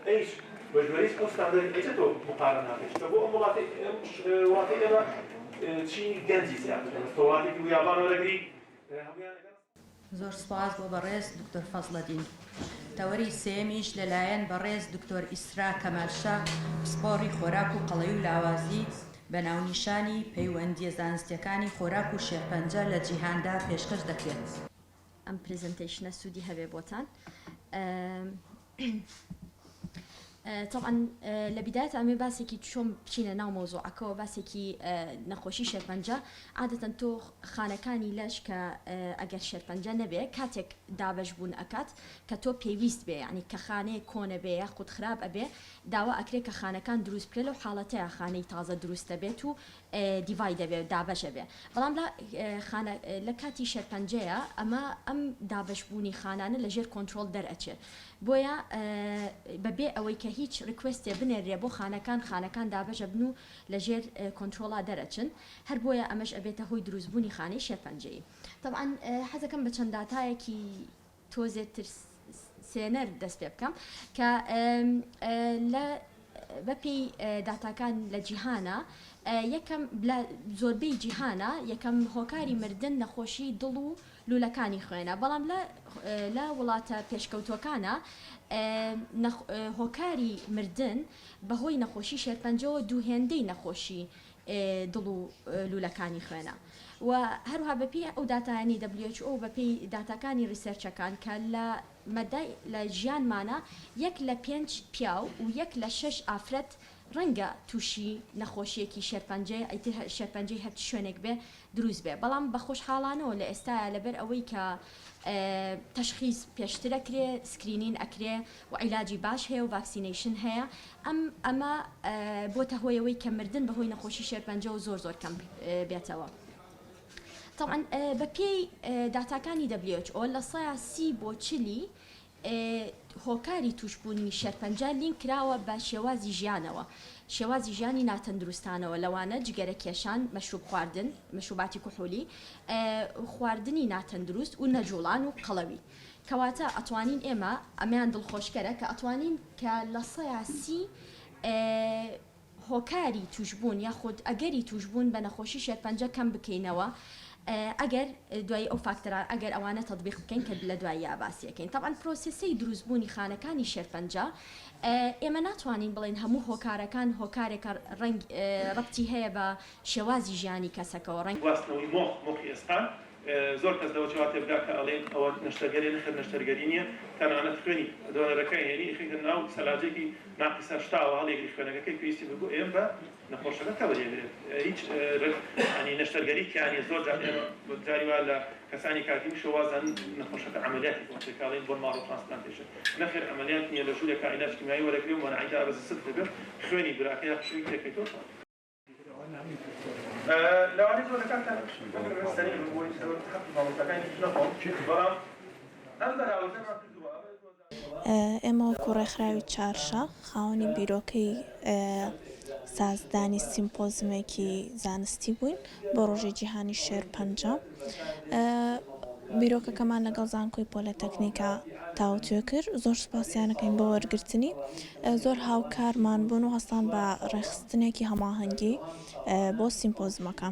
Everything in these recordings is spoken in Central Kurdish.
ايش وجواريس مستعد اجته مقارنه فهو ملاطي واطي شيء جنزي يعني مستواتي ويابان ولا غري زۆر سپاس بۆ بەڕێز دکتۆر فەزڵەدین. تەوەری سێمیش لەلایەن بەڕێز دکتۆر ئیسرا کەمالشا پسپۆڕی خۆراک و قەڵەی و لاوازی بە ناونیشانی پەیوەندیە زانستیەکانی خۆراک و شێرپەنجە لە جیهاندا پێشکەش دەکرێت. ئەم پرزنتیشنە سوودی هەبێ بۆتان. طبعا لبداية أمي باسكي تشوم بشينا ناو موضوعك وباسكي نخوشي شربنجة عادة تو خانكاني لاش كأجر شربنجة نبي كاتك دابج بون أكات كتو بيويست بي يعني كخانة كون بي ياخد خراب أبي داوا أكري كخانكان دروس بلو حالتها خانة تازة دروس تبيتو ديفايد بي دابج بي بلام لا خانة لكاتي شربنجة أما أم دابج بوني خانانة لجير كنترول در أتشر بويا ببي أوي كهيج ريكوست بنري بو خانكان دابج بنو لجير كنترولا درجن هر بويا أمش أبيته هو دروز بوني خاني شربنجي طبعا حتى كم بتشنداتاي كي توزت سينر دست بكم ك لا ببي داتا كان لجهانا یەکەم زۆربەی جیهانە یەکەم هۆکاری مردن نەخۆشی دڵ و لولەکانی خوێنە بەڵام لە وڵاتە پێشکەوتوەکانە هۆکاری مردن بەهۆی نەخۆشی شێرپەنجەوە دووهێندەی نەخۆشی دڵ و لولەکانی خوێنە و هەروها بەپی ئەو داتایانی WHO بەپی داتاکانی ریسەرچەکان کە لە ژیانمانە 1 لە 5 پیاو و 1 لە 6 ئافرەت ڕەنگە تووشی نەخۆشیەکی شێرپەنجەی ئەیتر شێرپەنجەی هەر شوێنێک بێ دروست بێ بەڵام بە خۆشحاڵانەوە لە ئێستاە لەبەر ئەوەی کە تەشخیص پێشتر ئەکرێ سکرینین ئەکرێ و عیلاجی باش هەیە و ڤاکسینەیشن هەیە ئەمە بۆتە هۆیەوەی کە مردن بەهۆی نەخۆشی شێرپەنجە و زۆر کەم بێتەوە. طبعا بەپێی داتاکانی WHO لە سایە 30 بۆ 40 هۆکاری توشبوونی شێرپەنجە لین کراوە بە شێوازی ژیانەوە شێوازی ژیانی ناتەندروستانەوە لەوانە جگەرە کێشان مەشروب خواردن مەشروباتی کوحولی خواردنی ناتەندروست و نەجوڵان و قەڵەوی کەواتە ئەتوانین ئێمە ئەمیان دڵخۆشکەرە کە ئەتوانین کە لە سەیاسی هۆکاری توشبوون یاخود ئەگەری توشبوون بە نەخۆشی شێرپەنجە کەم بکەینەوە ئەگەر دوای ئەو فاکتەرە ئەگەر ئەوانە تەطبیق بکەین کە لە دوای یاباسیەکەین طبعا پرۆسیسەی دروستبوونی خانەکانی شێرپەنجە ئێمە ناتوانین بڵێن هەموو هۆکارەکان هۆکارێکە ڕەبتی هەیە بە شێوازی ژیانی کەسەکەەوە ڕنگ واستنەوەی مۆخی ئێسپان زۆر کەس دەوە چواتێ بگا کە ئەڵێن ئەوە نەشتەرگەری نەخێر نەشتەرگەری نییە تەنانەت خوێنی دۆنەرەکەی هێنی خیتە ناو سەلاجێکی ناقیسە شتاوە هەڵێگری خوێنەکەی پێویستی بگو ئێم بە نەخۆشەکە تەوەرێنرێت هیچ ینی نەشتەرگەری کیانی زۆر جاری وا لە کەسانی کاتی شەوازان نەخۆشەکە عملیاتی کۆنتێکاڵین بۆ ماڵ و ترانسپلانتیشن نەخێر عملیات نییە لە ژوورێکە عیلاج کیمیایی وەرەگرێ و مەنعیدا بەزە سد دەبێت خوێنی براکەی خشووی تێکەیتەوە لەوانەیە زۆر لەکاتان سەری بۆی زۆر حەقی ماڵۆتەکانی نەخۆم بەڵام ئەم بەراوردەمان کردووە ئێمە کوڕێکخراوی چارشە خاوەنی بیرۆکەی سازدانی سیمپۆزمێکی زانستی بووین بۆ ڕۆژی جیهانی شێرپەنجە بیرۆکەکەمان لەگەڵ زانکۆی پۆلێتەکنیکا تاوتوێ کرد زۆر سوپاسیانەکەین بۆ وەرگرتنی زۆر هاوکارمان بوون و هەستان بە ڕێخستنێکی هەماهەنگی بۆ سیمپۆزمەکە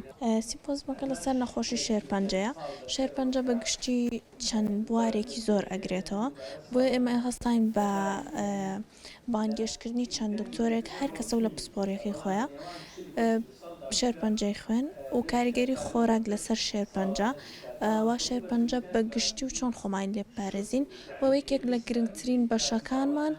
سیمپۆزمەکە لەسەر نەخۆشی شێرپەنجەیە شێرپەنجە بە گشتی چەند بوارێکی زۆر ئەگرێتەوە بۆیە ئێمە هەستاین بە بانگێشتکردنی چەند دکتۆرێک هەر کەسە و لە پسپۆڕیەکەی خۆیان شێرپەنجەی خوێن و کاریگەری خۆراک لەسەر شێرپەنجە وا شێرپەنجە بە گشتی و چۆن خۆمان لێپارێزین بۆ یەکێک لە گرنگترین بەشەکانمان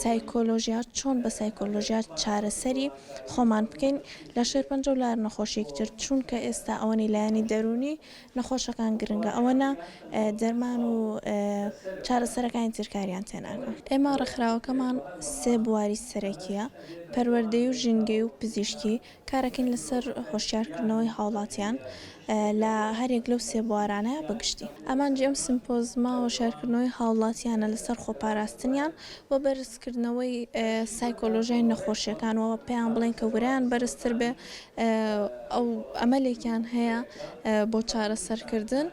سایکۆلۆژیا چۆن بە سایکۆلۆژیا چارەسەری خۆمان بکەین لە شێرپەنجە و لار نەخۆشیەکی تر چونکە ئێستا ئەوەنی لایەنی دەرونی نەخۆشەکان گرنگە ئەوەنە دەرمان و چارەسەرەکانی ترکاریان تێناکەن ئێمە ڕێکخراوەکەمان 3 بواری سەرەکیە پەروەردەی و ژینگەی و پزیشکی کارەکەین لەسەر هۆشیارکردنەوەی هاوڵاتیان لە هەرێک لەو 3 بوارانەیە بەگشتی ئەمانجی ئەم سیمپۆزما و شارکردنەوەی هاوڵاتیانە لەسەر خۆپاراستنیان و بەرزکردنەوەی سایکۆلۆژیای نەخۆشیەکانەوە پێیان بڵێن کە وریان بەرزتر بێ ئەو ئەمەلێکیان هەیە بۆ چارەسەرکردن